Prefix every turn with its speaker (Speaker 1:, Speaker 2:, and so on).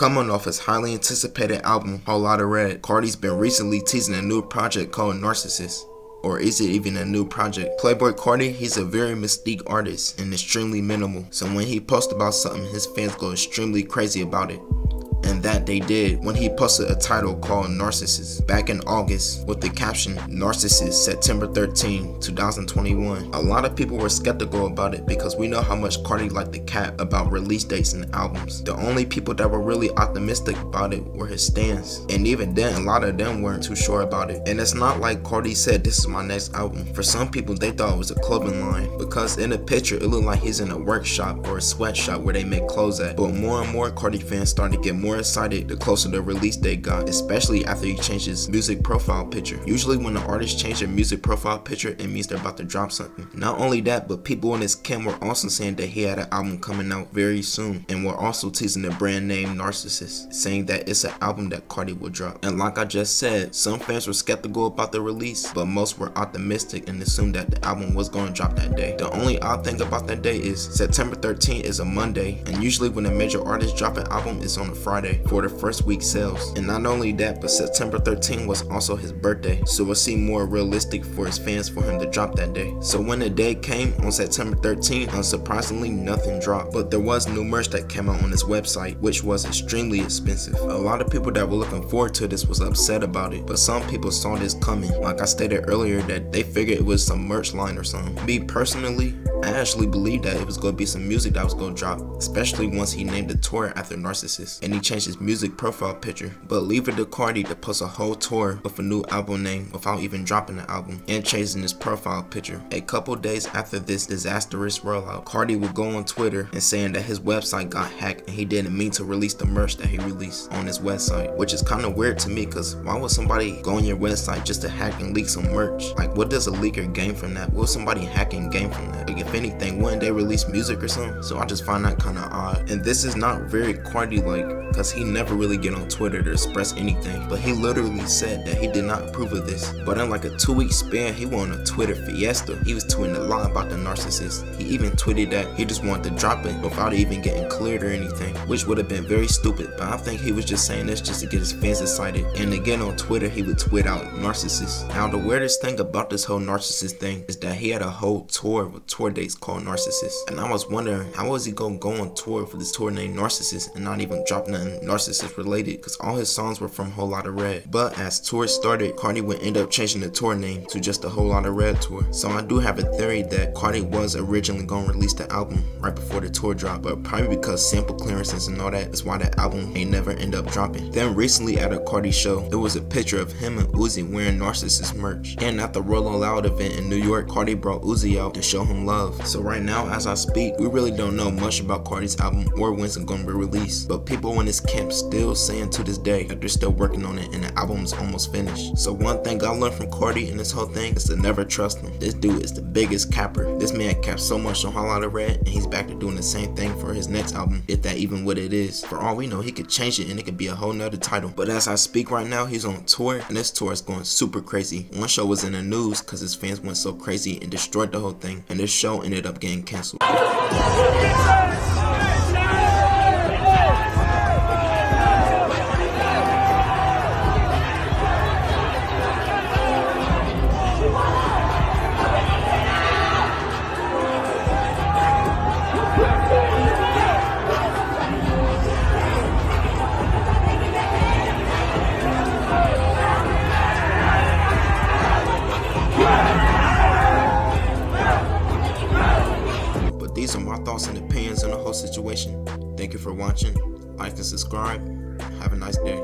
Speaker 1: Coming off his highly anticipated album, Whole Lotta Red, Carti's been recently teasing a new project called Narcissist. Or is it even a new project? Playboi Carti, he's a very mystique artist and extremely minimal. So when he posts about something, his fans go extremely crazy about it. And that they did when he posted a title called Narcissist back in August with the caption Narcissist September 13, 2021. A lot of people were skeptical about it because we know how much Carti liked to cap about release dates and albums. The only people that were really optimistic about it were his stans, and even then a lot of them weren't too sure about it. And it's not like Carti said this is my next album. For some people they thought it was a clothing line because in the picture it looked like he's in a workshop or a sweatshop where they make clothes at. But more and more Carti fans started to get more excited the closer the release date got, especially after he changed his music profile picture. Usually when an artist changes their music profile picture, it means they're about to drop something. Not only that, but people in his camp were also saying that he had an album coming out very soon, and were also teasing the brand name Narcissist, saying that it's an album that Carti will drop. And like I just said, some fans were skeptical about the release, but most were optimistic and assumed that the album was going to drop that day. The only odd thing about that day is September 13th is a Monday, and usually when a major artist drop an album, it's on a Friday for the first week sales. And not only that, but September 13th was also his birthday, so it seemed more realistic for his fans for him to drop that day. So when the day came on September 13th, unsurprisingly nothing dropped, but there was new merch that came out on his website, which was extremely expensive. A lot of people that were looking forward to this was upset about it, but some people saw this coming. Like I stated earlier, that they figured it was some merch line or something. Me personally, I actually believed that it was going to be some music that was going to drop, especially once he named the tour after Narcissist and he changed his music profile picture. But leave it to Carti to post a whole tour with a new album name without even dropping the album and changing his profile picture. A couple days after this disastrous rollout, Carti would go on Twitter and saying that his website got hacked and he didn't mean to release the merch that he released on his website, which is kind of weird to me because why would somebody go on your website just to hack and leak some merch? Like, what does a leaker gain from that? What would somebody hacking gain from that? Like, if anything, wouldn't they release music or something? So I just find that kind of odd. And this is not very Carti like, because he never really get on Twitter to express anything, but he literally said that he did not approve of this. But in like a 2-week span, he went on a Twitter Fiesta. He was tweeting a lot about the Narcissist. He even tweeted that he just wanted to drop it without even getting cleared or anything, which would have been very stupid, but I think he was just saying this just to get his fans excited. And again on Twitter, he would tweet out Narcissist. Now the weirdest thing about this whole Narcissist thing is that he had a whole tour with tour dates called Narcissist, and I was wondering how was he gonna go on tour for this tour named Narcissist and not even drop nothing Narcissist related, because all his songs were from Whole Lotta Red. But as tour started, Carti would end up changing the tour name to just the Whole Lotta Red tour. So I do have a theory that Carti was originally gonna release the album right before the tour drop, but probably because sample clearances and all that is why the album ain't never end up dropping. Then recently at a Carti show, there was a picture of him and Uzi wearing Narcissist merch, and at the Rolling Loud event in New York, Carti brought Uzi out to show him love. So right now as I speak, we really don't know much about Carti's album or when it's gonna be released, but people in his camp still saying to this day that they're still working on it and the album is almost finished. So one thing I learned from Carti in this whole thing is to never trust him. This dude is the biggest capper. This man capped so much on Whole Lotta Red, and he's back to doing the same thing for his next album, if that even what it is. For all we know, he could change it and it could be a whole nother title. But as I speak right now, he's on tour, and this tour is going super crazy. One show was in the news because his fans went so crazy and destroyed the whole thing, and this show ended up getting canceled. These are my thoughts and opinions on the whole situation. Thank you for watching. Like and subscribe. Have a nice day.